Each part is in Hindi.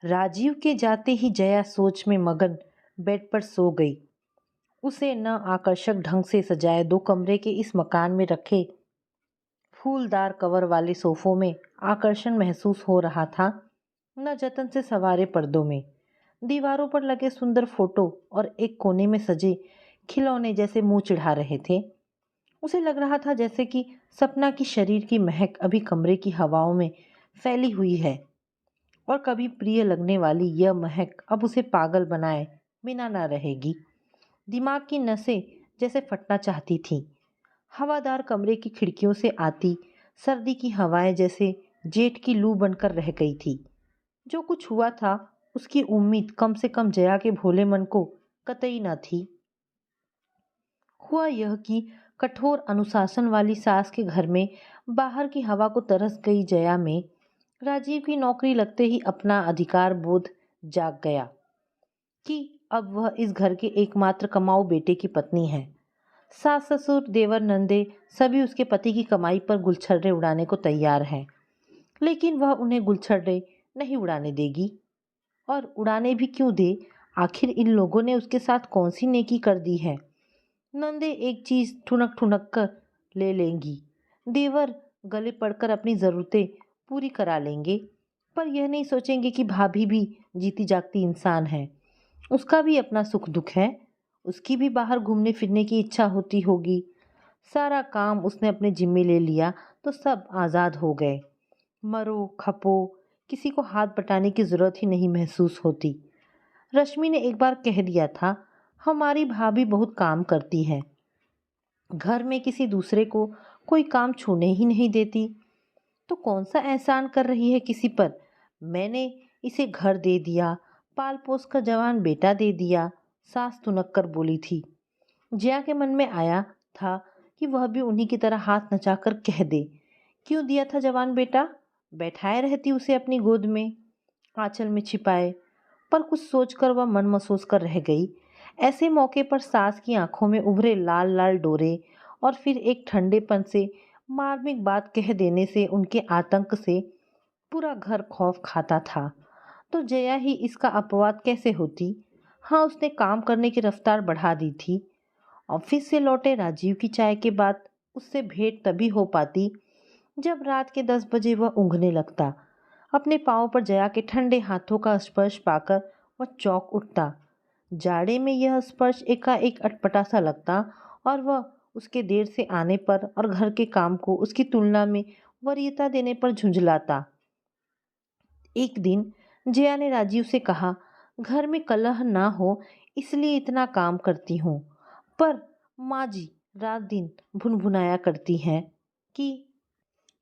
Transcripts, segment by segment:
राजीव के जाते ही जया सोच में मगन बेड पर सो गई। उसे न आकर्षक ढंग से सजाए दो कमरे के इस मकान में रखे फूलदार कवर वाले सोफों में आकर्षण महसूस हो रहा था, न जतन से सवारे पर्दों में। दीवारों पर लगे सुंदर फोटो और एक कोने में सजे खिलौने जैसे मुंह चिढ़ा रहे थे। उसे लग रहा था जैसे कि सपना की शरीर की महक अभी कमरे की हवाओं में फैली हुई है और कभी प्रिय लगने वाली यह महक अब उसे पागल बनाए बिना न रहेगी। दिमाग की नसें जैसे फटना चाहती थीं। हवादार कमरे की खिड़कियों से आती सर्दी की हवाएं जैसे जेठ की लू बनकर रह गई थी। जो कुछ हुआ था उसकी उम्मीद कम से कम जया के भोले मन को कतई न थी। हुआ यह कि कठोर अनुशासन वाली सास के घर में बाहर की हवा को तरस गई जया में राजीव की नौकरी लगते ही अपना अधिकार बोध जाग गया कि अब वह इस घर के एकमात्र कमाऊ बेटे की पत्नी है। सास ससुर देवर नंदे सभी उसके पति की कमाई पर गुलछर्रे उड़ाने को तैयार हैं, लेकिन वह उन्हें गुलछर्रे नहीं उड़ाने देगी। और उड़ाने भी क्यों दे? आखिर इन लोगों ने उसके साथ कौन सी नेकी कर दी है? नंदे एक चीज ठुनक ठुनक कर ले लेंगी, देवर गले पड़कर अपनी जरूरतें पूरी करा लेंगे, पर यह नहीं सोचेंगे कि भाभी भी जीती जागती इंसान है। उसका भी अपना सुख दुख है, उसकी भी बाहर घूमने फिरने की इच्छा होती होगी। सारा काम उसने अपने जिम्मे ले लिया तो सब आज़ाद हो गए। मरो खपो किसी को हाथ बटाने की जरूरत ही नहीं महसूस होती। रश्मि ने एक बार कह दिया था, हमारी भाभी बहुत काम करती है, घर में किसी दूसरे को कोई काम छूने ही नहीं देती। तो कौन सा एहसान कर रही है किसी पर? मैंने इसे घर दे दिया, पाल पोस कर जवान बेटा दे दिया, सास तुनक कर बोली थी। जया के मन में आया था कि वह भी उन्हीं की तरह हाथ नचाकर कह दे, क्यों दिया था जवान बेटा? बैठाए रहती उसे अपनी गोद में, आंचल में छिपाए। पर कुछ सोचकर वह मन महसूस कर रह गई। ऐसे मौके पर सास की आंखों में उभरे लाल लाल डोरे और फिर एक ठंडेपन से मार्मिक बात कह देने से उनके आतंक से पूरा घर खौफ खाता था। तो जया ही इसका अपवाद कैसे होती? हाँ, उसने काम करने की रफ्तार बढ़ा दी थी। ऑफिस से लौटे राजीव की चाय के बाद उससे भेंट तभी हो पाती जब रात के 10 बजे वह ऊँघने लगता। अपने पाँव पर जया के ठंडे हाथों का स्पर्श पाकर वह चौंक उठता। जाड़े में यह स्पर्श एकाएक अटपटा सा लगता और वह उसके देर से आने पर और घर के काम को उसकी तुलना में वरीयता देने पर झुंझलाता। एक दिन जया ने राजीव से कहा, घर में कलह ना हो इसलिए इतना काम करती हूँ, पर माँ जी रात दिन भुनभुनाया करती हैं कि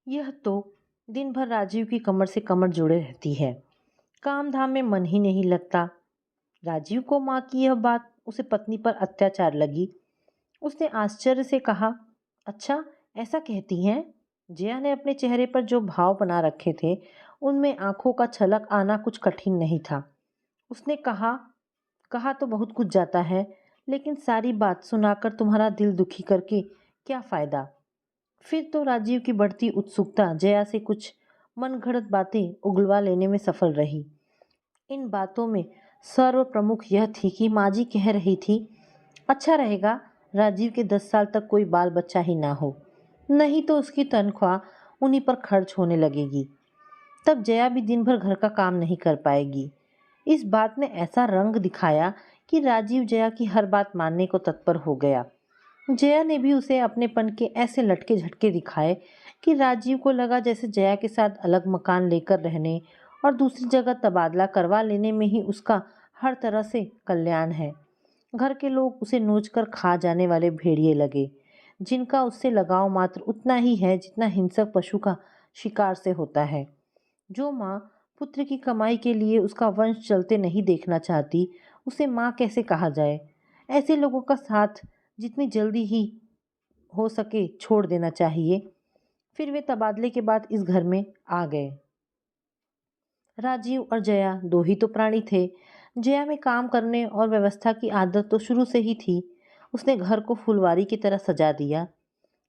यह तो दिन भर राजीव की कमर से कमर जोड़े रहती है, काम धाम में मन ही नहीं लगता। राजीव को माँ की यह बात उसे पत्नी पर अत्याचार लगी। उसने आश्चर्य से कहा, अच्छा ऐसा कहती हैं? जया ने अपने चेहरे पर जो भाव बना रखे थे उनमें आंखों का छलक आना कुछ कठिन नहीं था। उसने कहा, कहा तो बहुत कुछ जाता है, लेकिन सारी बात सुनाकर तुम्हारा दिल दुखी करके क्या फायदा? फिर तो राजीव की बढ़ती उत्सुकता जया से कुछ मनगढ़ंत बातें उगलवा लेने में सफल रही। इन बातों में सर्व प्रमुख यह थी कि माँ जी कह रही थी, अच्छा रहेगा राजीव के 10 साल तक कोई बाल बच्चा ही ना हो, नहीं तो उसकी तनख्वाह उन्हीं पर खर्च होने लगेगी। तब जया भी दिन भर घर का काम नहीं कर पाएगी। इस बात ने ऐसा रंग दिखाया कि राजीव जया की हर बात मानने को तत्पर हो गया। जया ने भी उसे अपनेपन के ऐसे लटके झटके दिखाए कि राजीव को लगा जैसे जया के साथ अलग मकान लेकर रहने और दूसरी जगह तबादला करवा लेने में ही उसका हर तरह से कल्याण है। घर के लोग उसे नोच कर खा जाने वाले भेड़िए लगे, जिनका उससे लगाव मात्र उतना ही है जितना हिंसक पशु का शिकार से होता है। जो माँ पुत्र की कमाई के लिए उसका वंश चलते नहीं देखना चाहती, उसे माँ कैसे कहा जाए? ऐसे लोगों का साथ जितनी जल्दी ही हो सके छोड़ देना चाहिए। फिर वे तबादले के बाद इस घर में आ गए। राजीव और जया दो ही तो प्राणी थे। जया में काम करने और व्यवस्था की आदत तो शुरू से ही थी। उसने घर को फुलवारी की तरह सजा दिया।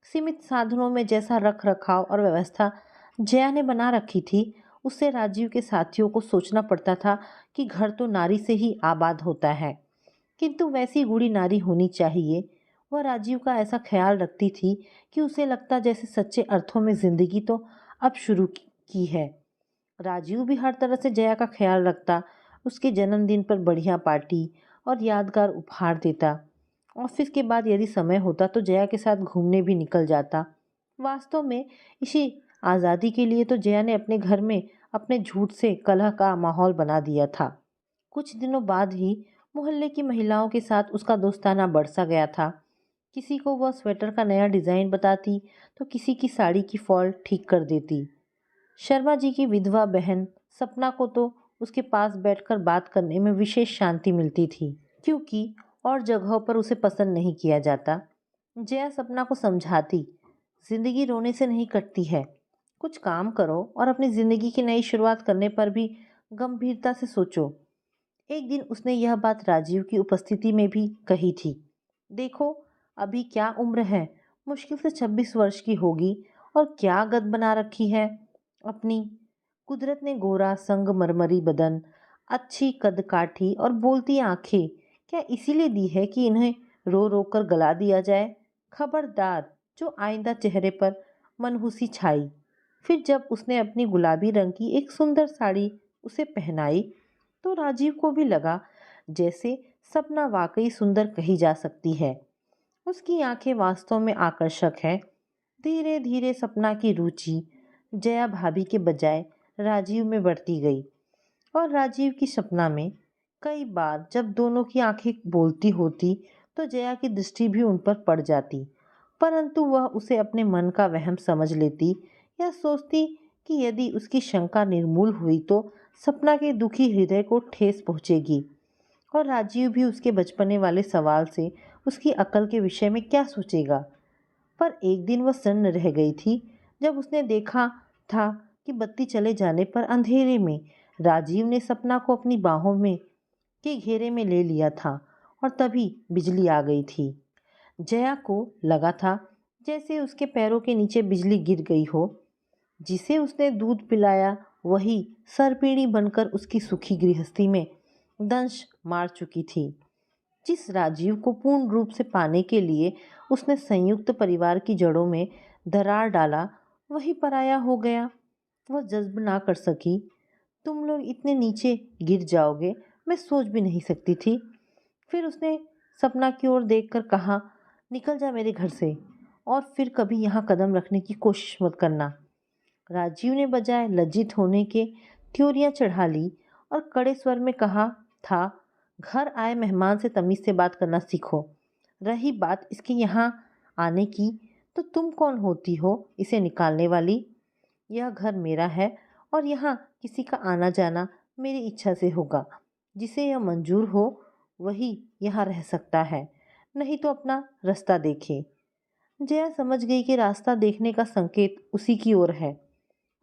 सीमित साधनों में जैसा रख रखाव और व्यवस्था जया ने बना रखी थी, उससे राजीव के साथियों को सोचना पड़ता था कि घर तो नारी से ही आबाद होता है, किंतु वैसी बूढ़ी नारी होनी चाहिए। वह राजीव का ऐसा ख्याल रखती थी कि उसे लगता जैसे सच्चे अर्थों में जिंदगी तो अब शुरू की है। राजीव भी हर तरह से जया का ख्याल रखता, उसके जन्मदिन पर बढ़िया पार्टी और यादगार उपहार देता। ऑफिस के बाद यदि समय होता तो जया के साथ घूमने भी निकल जाता। वास्तव में इसी आज़ादी के लिए तो जया ने अपने घर में अपने झूठ से कलह का माहौल बना दिया था। कुछ दिनों बाद ही मोहल्ले की महिलाओं के साथ उसका दोस्ताना बढ़ सा गया था। किसी को वह स्वेटर का नया डिज़ाइन बताती तो किसी की साड़ी की फॉल्ट ठीक कर देती। शर्मा जी की विधवा बहन सपना को तो उसके पास बैठकर बात करने में विशेष शांति मिलती थी, क्योंकि और जगहों पर उसे पसंद नहीं किया जाता। जया सपना को समझाती, जिंदगी रोने से नहीं कटती है, कुछ काम करो और अपनी जिंदगी की नई शुरुआत करने पर भी गंभीरता से सोचो। एक दिन उसने यह बात राजीव की उपस्थिति में भी कही थी। देखो, अभी क्या उम्र है, मुश्किल से 26 वर्ष की होगी और क्या गद बना रखी है अपनी। कुदरत ने गोरा संगमरमरी बदन, अच्छी कदकाठी और बोलती आंखें क्या इसीलिए दी है कि इन्हें रो रो कर गला दिया जाए? खबरदार जो आइंदा चेहरे पर मनहूसी छाई। फिर जब उसने अपनी गुलाबी रंग की एक सुंदर साड़ी उसे पहनाई तो राजीव को भी लगा जैसे सपना वाकई सुंदर कही जा सकती है। उसकी आंखें वास्तव में आकर्षक है। धीरे धीरे सपना की रुचि जया भाभी के बजाय राजीव में बढ़ती गई और राजीव की सपना में कई बार जब दोनों की आंखें बोलती होती तो जया की दृष्टि भी उन पर पड़ जाती, परंतु वह उसे अपने मन का वहम समझ लेती या सोचती कि यदि उसकी शंका निर्मूल हुई तो सपना के दुखी हृदय को ठेस पहुंचेगी और राजीव भी उसके बचपने वाले सवाल से उसकी अकल के विषय में क्या सोचेगा। पर एक दिन वह सन्न रह गई थी जब उसने देखा था कि बत्ती चले जाने पर अंधेरे में राजीव ने सपना को अपनी बाहों में के घेरे में ले लिया था और तभी बिजली आ गई थी। जया को लगा था जैसे उसके पैरों के नीचे बिजली गिर गई हो। जिसे उसने दूध पिलाया वही सरपीड़ी बनकर उसकी सुखी गृहस्थी में दंश मार चुकी थी। जिस राजीव को पूर्ण रूप से पाने के लिए उसने संयुक्त परिवार की जड़ों में दरार डाला, वही पराया हो गया। वह जज्ब ना कर सकी। तुम लोग इतने नीचे गिर जाओगे मैं सोच भी नहीं सकती थी। फिर उसने सपना की ओर देखकर कहा, निकल जा मेरे घर से और फिर कभी यहाँ कदम रखने की कोशिश मत करना। राजीव ने बजाय लज्जित होने के त्योरियां चढ़ा ली और कड़े स्वर में कहा था, घर आए मेहमान से तमीज से बात करना सीखो। रही बात इसके यहाँ आने की तो तुम कौन होती हो इसे निकालने वाली? यह घर मेरा है और यहाँ किसी का आना जाना मेरी इच्छा से होगा। जिसे यह मंजूर हो वही यहाँ रह सकता है, नहीं तो अपना रास्ता देखे। जया समझ गई कि रास्ता देखने का संकेत उसी की ओर है।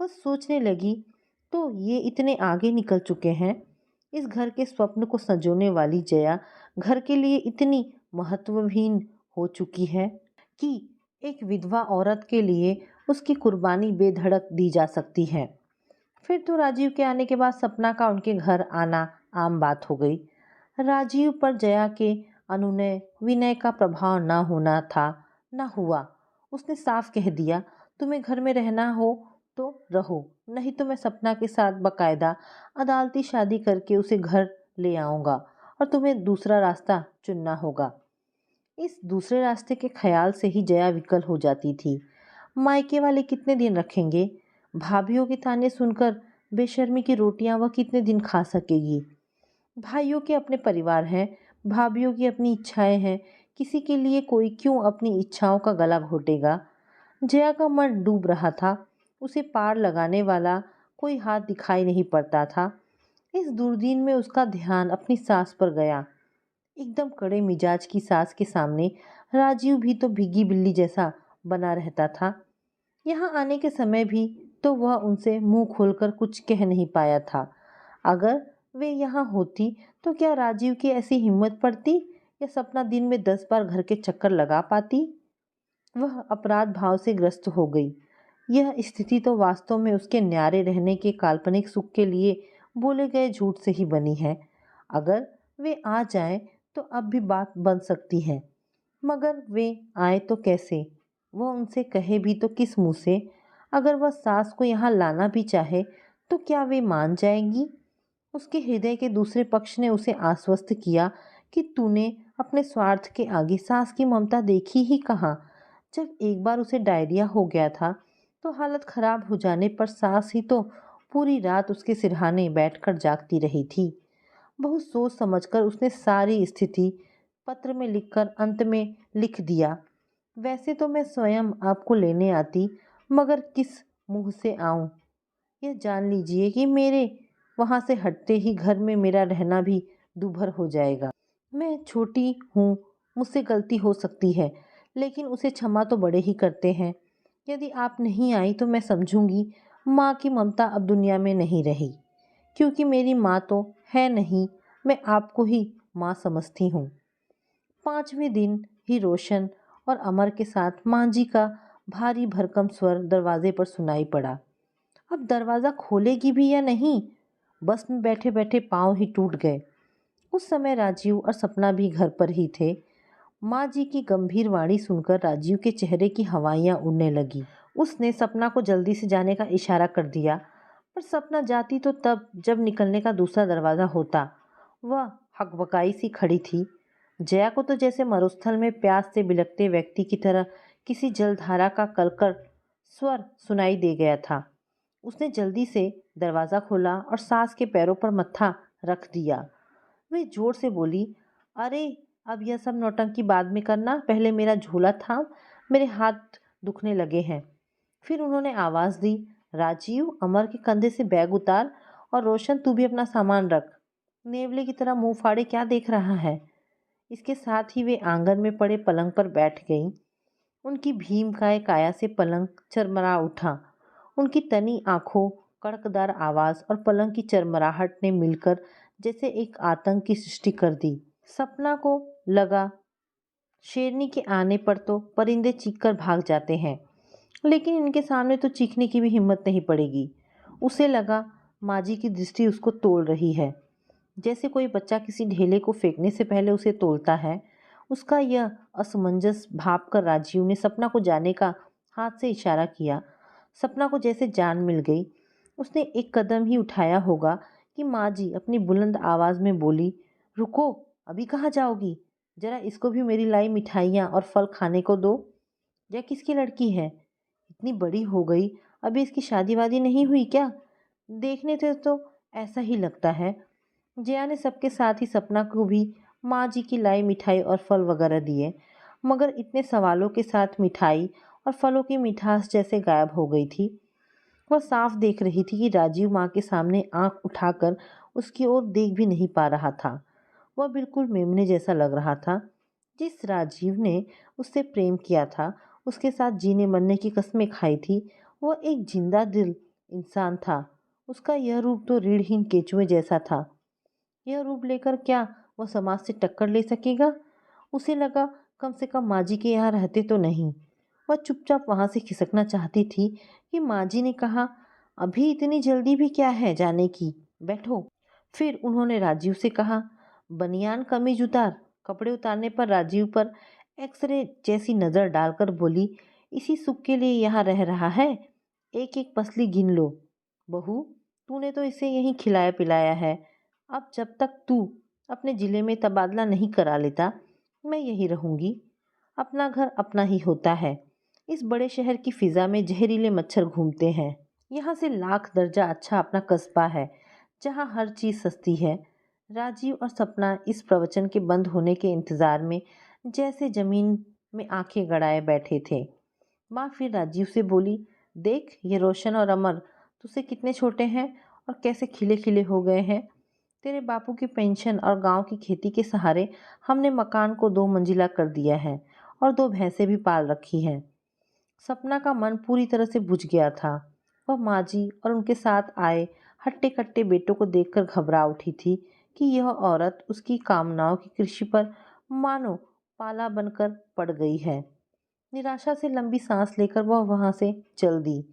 वह सोचने लगी, तो ये इतने आगे निकल चुके हैं। इस घर के स्वप्न को संजोने वाली जया घर के लिए इतनी महत्वहीन हो चुकी है कि एक विधवा औरत के लिए उसकी कुर्बानी बेधड़क दी जा सकती है। फिर तो राजीव के आने के बाद सपना का उनके घर आना आम बात हो गई। राजीव पर जया के अनुनय विनय का प्रभाव न होना था, न हुआ। उसने साफ कह दिया, तुम्हें घर में रहना हो तो रहो, नहीं तो मैं सपना के साथ बकायदा अदालती शादी करके उसे घर ले आऊँगा और तुम्हें दूसरा रास्ता चुनना होगा। इस दूसरे रास्ते के ख्याल से ही जया विकल हो जाती थी। मायके वाले कितने दिन रखेंगे? भाभीयों के ताने सुनकर बेशर्मी की रोटियां वह कितने दिन खा सकेगी? भाइयों के अपने परिवार हैं, भाभीयों की अपनी इच्छाएं हैं, किसी के लिए कोई क्यों अपनी इच्छाओं का गला घोटेगा? जया का मन डूब रहा था। उसे पार लगाने वाला कोई हाथ दिखाई नहीं पड़ता था। इस दुर्दिन में उसका ध्यान अपनी सास पर गया। एकदम कड़े मिजाज की सास के सामने राजीव भी तो भीगी बिल्ली जैसा बना रहता था। यहाँ आने के समय भी तो वह उनसे मुंह खोलकर कुछ कह नहीं पाया था। अगर वे यहाँ होती तो क्या राजीव की ऐसी हिम्मत पड़ती या सपना दिन में 10 बार घर के चक्कर लगा पाती? वह अपराध भाव से ग्रस्त हो गई। यह स्थिति तो वास्तव में उसके न्यारे रहने के काल्पनिक सुख के लिए बोले गए झूठ से ही बनी है। अगर वे आ जाएं तो अब भी बात बन सकती है, मगर वे आए तो कैसे? वह उनसे कहे भी तो किस मुंह से? अगर वह सास को यहाँ लाना भी चाहे तो क्या वे मान जाएंगी? उसके हृदय के दूसरे पक्ष ने उसे आश्वस्त किया कि तूने अपने स्वार्थ के आगे सास की ममता देखी ही कहाँ। जब एक बार उसे डायरिया हो गया था तो हालत खराब हो जाने पर सास ही तो पूरी रात उसके सिरहाने बैठकर जागती रही थी। बहुत सोच समझकर उसने सारी स्थिति पत्र में लिखकर अंत में लिख दिया, वैसे तो मैं स्वयं आपको लेने आती, मगर किस मुंह से आऊं? यह जान लीजिए कि मेरे वहां से हटते ही घर में मेरा रहना भी दूभर हो जाएगा। मैं छोटी हूँ, मुझसे गलती हो सकती है, लेकिन उसे क्षमा तो बड़े ही करते हैं। यदि आप नहीं आई तो मैं समझूंगी माँ की ममता अब दुनिया में नहीं रही, क्योंकि मेरी माँ तो है नहीं, मैं आपको ही माँ समझती हूँ। 5वें दिन ही रोशन और अमर के साथ माँ जी का भारी भरकम स्वर दरवाजे पर सुनाई पड़ा। अब दरवाज़ा खोलेगी भी या नहीं? बस में बैठे बैठे पाँव ही टूट गए। उस समय राजीव और सपना भी घर पर ही थे। माँ जी की गंभीर वाणी सुनकर राजीव के चेहरे की हवाइयाँ उड़ने लगी। उसने सपना को जल्दी से जाने का इशारा कर दिया, पर सपना जाती तो तब जब निकलने का दूसरा दरवाज़ा होता। वह हकबकाई सी खड़ी थी। जया को तो जैसे मरुस्थल में प्यास से बिलखते व्यक्ति की तरह किसी जलधारा का कलकर स्वर सुनाई दे गया था। उसने जल्दी से दरवाज़ा खोला और सास के पैरों पर मत्था रख दिया। वे जोर से बोली, अरे अब यह सब नौटंकी बाद में करना, पहले मेरा झोला थाम, मेरे हाथ दुखने लगे हैं। फिर उन्होंने आवाज़ दी, राजीव अमर के कंधे से बैग उतार और रोशन तू भी अपना सामान रख। नेवले की तरह मुंह फाड़े क्या देख रहा है? इसके साथ ही वे आंगन में पड़े पलंग पर बैठ गईं। उनकी भीमकाय काया से पलंग चरमरा उठा। उनकी तनी आंखों, कड़कदार आवाज़ और पलंग की चरमराहट ने मिलकर जैसे एक आतंक की सृष्टि कर दी। सपना को लगा शेरनी के आने पर तो परिंदे चीखकर भाग जाते हैं, लेकिन इनके सामने तो चीखने की भी हिम्मत नहीं पड़ेगी। उसे लगा माँ जी की दृष्टि उसको तोल रही है, जैसे कोई बच्चा किसी ढेले को फेंकने से पहले उसे तोलता है। उसका यह असमंजस भाप कर राजीव ने सपना को जाने का हाथ से इशारा किया। सपना को जैसे जान मिल गई। उसने एक कदम ही उठाया होगा कि माँ जी अपनी बुलंद आवाज़ में बोली, रुको, अभी कहाँ जाओगी? जरा इसको भी मेरी लाई मिठाइयाँ और फल खाने को दो। यह किसकी लड़की है? इतनी बड़ी हो गई, अभी इसकी शादी वादी नहीं हुई क्या? देखने से तो ऐसा ही लगता है। जया ने सबके साथ ही सपना को भी माँ जी की लाई मिठाई और फल वगैरह दिए, मगर इतने सवालों के साथ मिठाई और फलों की मिठास जैसे गायब हो गई थी। वह साफ देख रही थी कि राजीव माँ के सामने आंख उठाकर उसकी ओर देख भी नहीं पा रहा था। वह बिल्कुल मेमने जैसा लग रहा था। जिस राजीव ने उससे प्रेम किया था, उसके साथ जीने मरने की कस्में खाई थी, वह एक जिंदा दिल इंसान था। उसका यह रूप तो रीढ़हीन केचुए जैसा था। यह रूप लेकर क्या वह समाज से टक्कर ले सकेगा? उसे लगा कम से कम माँ जी के यहाँ रहते तो नहीं। वह चुपचाप वहाँ से खिसकना चाहती थी कि माँ जी ने कहा, अभी इतनी जल्दी भी क्या है जाने की, बैठो। फिर उन्होंने राजीव से कहा, बनियान कमीज उतार। कपड़े उतारने पर राजीव पर एक्सरे जैसी नज़र डालकर बोली, इसी सुख के लिए यहाँ रह रहा है? एक एक पसली गिन लो। बहू, तूने तो इसे यहीं खिलाया पिलाया है। अब जब तक तू अपने ज़िले में तबादला नहीं करा लेता, मैं यहीं रहूँगी। अपना घर अपना ही होता है। इस बड़े शहर की फिज़ा में जहरीले मच्छर घूमते हैं। यहाँ से लाख दर्जा अच्छा अपना कस्बा है, जहाँ हर चीज़ सस्ती है। राजीव और सपना इस प्रवचन के बंद होने के इंतज़ार में जैसे ज़मीन में आंखें गड़ाए बैठे थे। माँ फिर राजीव से बोली, देख ये रोशन और अमर तुझसे कितने छोटे हैं और कैसे खिले खिले हो गए हैं। तेरे बापू की पेंशन और गांव की खेती के सहारे हमने मकान को 2 मंजिला कर दिया है और 2 भैंसें भी पाल रखी हैं। सपना का मन पूरी तरह से बुझ गया था। वह माँ जी और उनके साथ आए हट्टे कट्टे बेटों को देखकर घबरा उठी थी कि यह औरत उसकी कामनाओं की कृषि पर मानो पाला बनकर पड़ गई है। निराशा से लंबी सांस लेकर वह वहां से चल दी।